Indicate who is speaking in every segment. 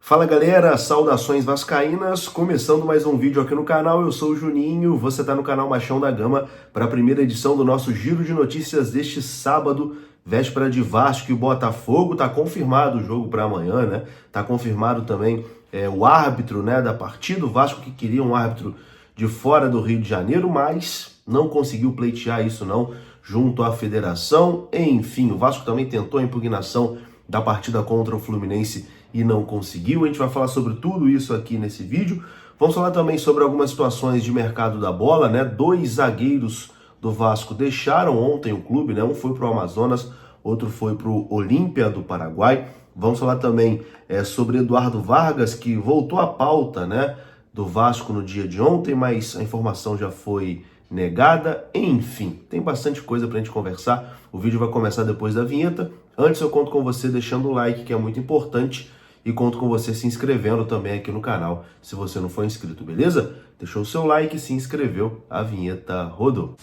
Speaker 1: Fala galera, saudações vascaínas, começando mais um vídeo aqui no canal, eu sou o Juninho, você está no canal Machão da Gama para a primeira edição do nosso giro de notícias deste sábado, véspera de Vasco e Botafogo. Tá confirmado o jogo para amanhã, né? Tá confirmado também o árbitro, né, da partida. O Vasco que queria um árbitro de fora do Rio de Janeiro, mas não conseguiu pleitear isso não junto à federação. Enfim, o Vasco também tentou a impugnação da partida contra o Fluminense e não conseguiu. A gente vai falar sobre tudo isso aqui nesse vídeo. Vamos falar também sobre algumas situações de mercado da bola, né? 2 zagueiros do Vasco deixaram ontem o clube, né? Um foi para o Amazonas, outro foi para o Olímpia do Paraguai. Vamos falar também sobre Eduardo Vargas, que voltou à pauta, né, do Vasco no dia de ontem, mas a informação já foi negada. Enfim, tem bastante coisa pra gente conversar. O vídeo vai começar depois da vinheta. Antes eu conto com você deixando o like, que é muito importante, e conto com você se inscrevendo também aqui no canal, se você não for inscrito, beleza? Deixou o seu like, se inscreveu, a vinheta rodou.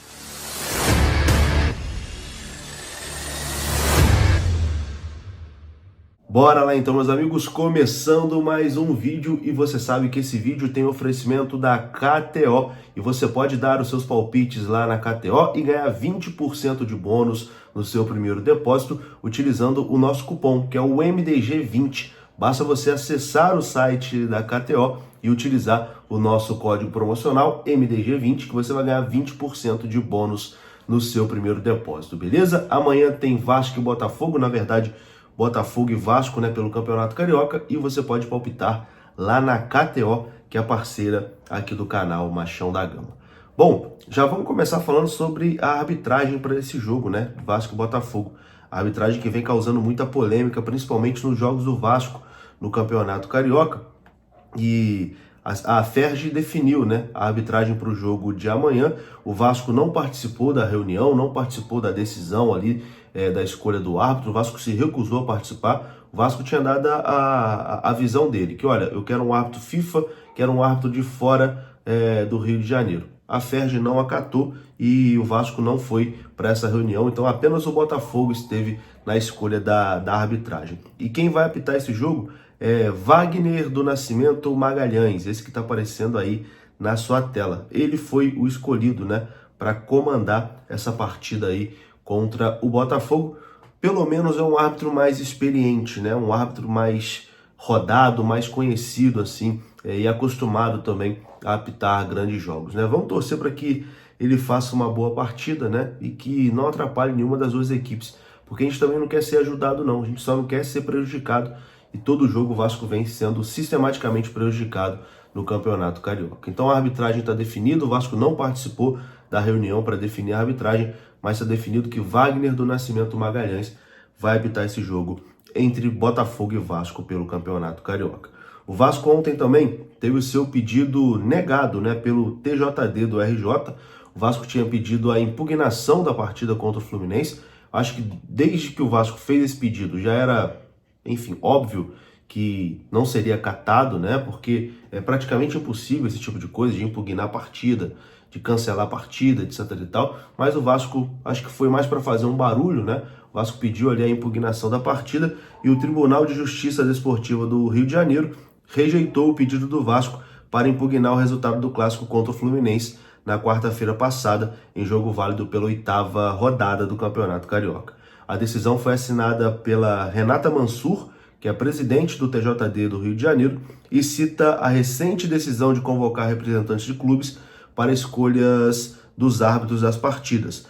Speaker 1: Bora lá então, meus amigos, começando mais um vídeo, e você sabe que esse vídeo tem oferecimento da KTO, e você pode dar os seus palpites lá na KTO e ganhar 20% de bônus no seu primeiro depósito, utilizando o nosso cupom, que é o MDG20. Basta você acessar o site da KTO e utilizar o nosso código promocional MDG20, que você vai ganhar 20% de bônus no seu primeiro depósito, beleza? Amanhã tem Vasco e Botafogo, na verdade, Botafogo e Vasco, né, pelo Campeonato Carioca, e você pode palpitar lá na KTO, que é a parceira aqui do canal Machão da Gama. Bom, já vamos começar falando sobre a arbitragem para esse jogo, né, Vasco e Botafogo. A arbitragem que vem causando muita polêmica, principalmente nos jogos do Vasco no Campeonato Carioca, e a Ferge definiu, né, a arbitragem para o jogo de amanhã. O Vasco não participou da reunião, não participou da decisão ali, da escolha do árbitro. O Vasco se recusou a participar. O Vasco tinha dado a visão dele, que olha, eu quero um árbitro FIFA, quero um árbitro de fora do Rio de Janeiro. A Ferge não acatou e o Vasco não foi para essa reunião, então apenas o Botafogo esteve na escolha da arbitragem. E quem vai apitar esse jogo é Wagner do Nascimento Magalhães, esse que está aparecendo aí na sua tela. Ele foi o escolhido, né, para comandar essa partida aí contra o Botafogo. Pelo menos é um árbitro mais experiente, né, um árbitro mais rodado, mais conhecido assim, e acostumado também a apitar grandes jogos, né? Vamos torcer para que ele faça uma boa partida, né, e que não atrapalhe nenhuma das duas equipes, porque a gente também não quer ser ajudado não, a gente só não quer ser prejudicado, e todo jogo o Vasco vem sendo sistematicamente prejudicado no Campeonato Carioca. Então a arbitragem está definida, o Vasco não participou da reunião para definir a arbitragem, mas está definido que Wagner do Nascimento Magalhães vai apitar esse jogo entre Botafogo e Vasco pelo Campeonato Carioca. O Vasco ontem também teve o seu pedido negado, né, pelo TJD do RJ. O Vasco tinha pedido a impugnação da partida contra o Fluminense. Acho que desde que o Vasco fez esse pedido já era, enfim, óbvio que não seria acatado, né, porque é praticamente impossível esse tipo de coisa, de impugnar a partida, de cancelar a partida, etc e tal, mas o Vasco acho que foi mais para fazer um barulho, né? O Vasco pediu ali a impugnação da partida e o Tribunal de Justiça Desportiva do Rio de Janeiro rejeitou o pedido do Vasco para impugnar o resultado do clássico contra o Fluminense na quarta-feira passada, em jogo válido pela 8ª rodada do Campeonato Carioca. A decisão foi assinada pela Renata Mansur, que é presidente do TJD do Rio de Janeiro, e cita a recente decisão de convocar representantes de clubes para escolhas dos árbitros das partidas.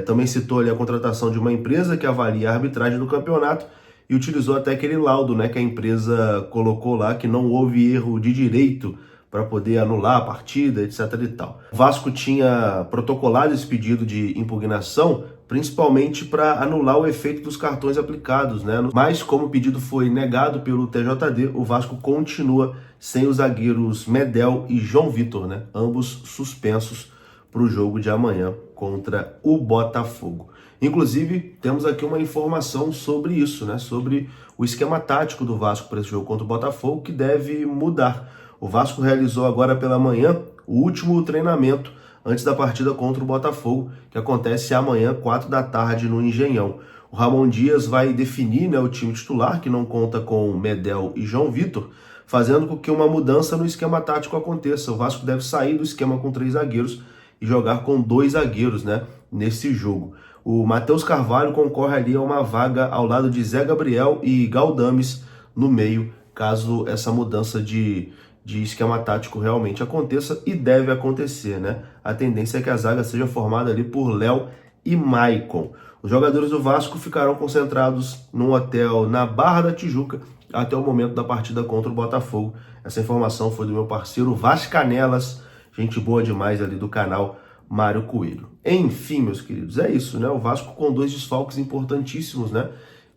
Speaker 1: Também citou ali a contratação de uma empresa que avalia a arbitragem do campeonato e utilizou até aquele laudo, né, que a empresa colocou lá, que não houve erro de direito para poder anular a partida, etc e tal. O Vasco tinha protocolado esse pedido de impugnação principalmente para anular o efeito dos cartões aplicados, né? Mas como o pedido foi negado pelo TJD, o Vasco continua sem os zagueiros Medel e João Vitor, né? Ambos suspensos para o jogo de amanhã contra o Botafogo. Inclusive, temos aqui uma informação sobre isso, né? Sobre o esquema tático do Vasco para esse jogo contra o Botafogo, que deve mudar. O Vasco realizou agora pela manhã o último treinamento antes da partida contra o Botafogo, que acontece amanhã, 4 da tarde, no Engenhão. O Ramon Dias vai definir, né, o time titular, que não conta com Medel e João Vitor, fazendo com que uma mudança no esquema tático aconteça. O Vasco deve sair do esquema com 3 zagueiros e jogar com 2 zagueiros, né, nesse jogo. O Matheus Carvalho concorre ali a uma vaga ao lado de Zé Gabriel e Galdames no meio, caso essa mudança de esquema tático realmente aconteça, e deve acontecer, né? A tendência é que a zaga seja formada ali por Léo e Maicon. Os jogadores do Vasco ficarão concentrados num hotel na Barra da Tijuca até o momento da partida contra o Botafogo. Essa informação foi do meu parceiro Vascanelas, gente boa demais ali do canal Mário Coelho. Enfim, meus queridos, é isso, né? O Vasco com 2 desfalques importantíssimos, né?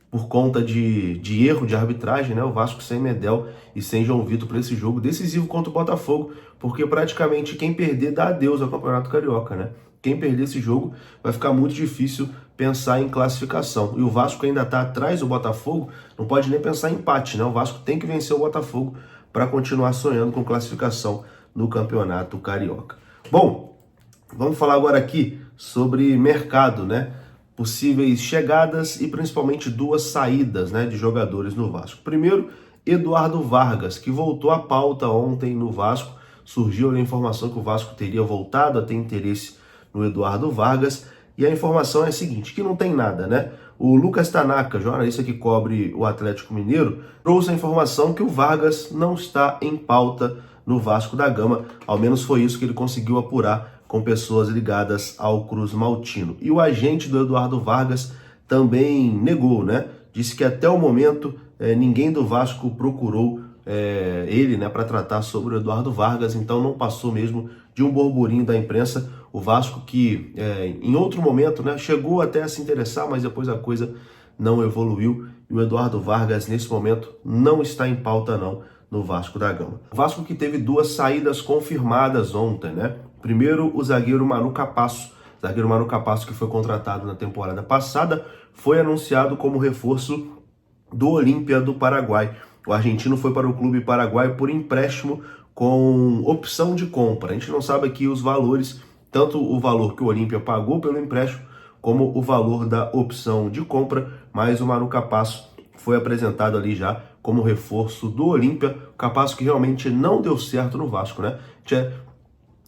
Speaker 1: Por conta de erro de arbitragem, né? O Vasco sem Medel e sem João Vitor para esse jogo decisivo contra o Botafogo, porque praticamente quem perder dá adeus ao Campeonato Carioca, né? Quem perder esse jogo vai ficar muito difícil pensar em classificação. E o Vasco ainda está atrás do Botafogo, não pode nem pensar em empate, né? O Vasco tem que vencer o Botafogo para continuar sonhando com classificação no Campeonato Carioca. Bom, vamos falar agora aqui sobre mercado, né? Possíveis chegadas e principalmente 2 saídas, né, de jogadores no Vasco. Primeiro, Eduardo Vargas, que voltou à pauta ontem no Vasco. Surgiu a informação que o Vasco teria voltado a ter interesse no Eduardo Vargas. E a informação é a seguinte, que não tem nada, né? O Lucas Tanaka, jornalista que cobre o Atlético Mineiro, trouxe a informação que o Vargas não está em pauta no Vasco da Gama. Ao menos foi isso que ele conseguiu apurar com pessoas ligadas ao Cruz Maltino. E o agente do Eduardo Vargas também negou, né? Disse que até o momento ninguém do Vasco procurou ele, né, para tratar sobre o Eduardo Vargas, então não passou mesmo de um burburinho da imprensa. O Vasco que em outro momento, né, chegou até a se interessar, mas depois a coisa não evoluiu e o Eduardo Vargas nesse momento não está em pauta não no Vasco da Gama. O Vasco que teve 2 saídas confirmadas ontem, né? Primeiro, o zagueiro Manu Capasso. O zagueiro Manu Capasso, que foi contratado na temporada passada, foi anunciado como reforço do Olímpia do Paraguai. O argentino foi para o clube paraguaio por empréstimo com opção de compra. A gente não sabe aqui os valores, tanto o valor que o Olímpia pagou pelo empréstimo, como o valor da opção de compra, mas o Manu Capasso foi apresentado ali já como reforço do Olímpia. O Capasso que realmente não deu certo no Vasco, né?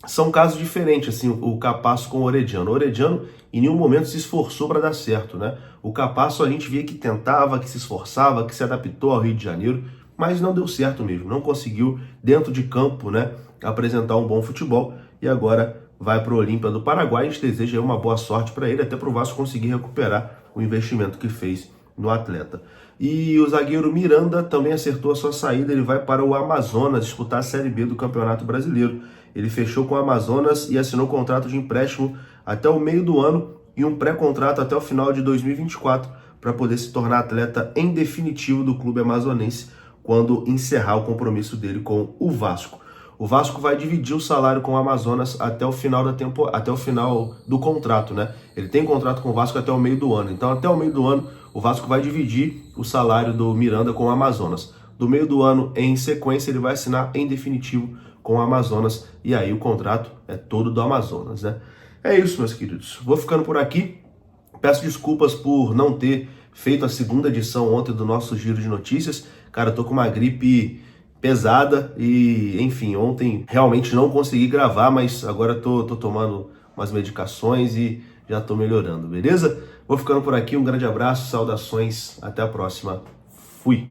Speaker 1: São casos diferentes, assim, o Capasso com o Orediano. O Orediano em nenhum momento se esforçou para dar certo, né? O Capasso a gente via que tentava, que se esforçava, que se adaptou ao Rio de Janeiro, mas não deu certo mesmo, não conseguiu dentro de campo, né, apresentar um bom futebol e agora vai para o Olímpia do Paraguai. A gente deseja uma boa sorte para ele, até para o Vasco conseguir recuperar o investimento que fez no atleta. E o zagueiro Miranda também acertou a sua saída, ele vai para o Amazonas disputar a Série B do Campeonato Brasileiro. Ele fechou com o Amazonas e assinou contrato de empréstimo até o meio do ano e um pré-contrato até o final de 2024 para poder se tornar atleta em definitivo do clube amazonense quando encerrar o compromisso dele com o Vasco. O Vasco vai dividir o salário com o Amazonas até o final até o final do contrato, né? Ele tem contrato com o Vasco até o meio do ano. Então, até o meio do ano, o Vasco vai dividir o salário do Miranda com o Amazonas. Do meio do ano, em sequência, ele vai assinar em definitivo com o Amazonas e aí o contrato é todo do Amazonas, né? É isso, meus queridos. Vou ficando por aqui. Peço desculpas por não ter feito a segunda edição ontem do nosso Giro de Notícias. Cara, eu tô com uma gripe pesada e, enfim, ontem realmente não consegui gravar, mas agora tô tomando umas medicações e já tô melhorando, beleza? Vou ficando por aqui, um grande abraço, saudações, até a próxima. Fui!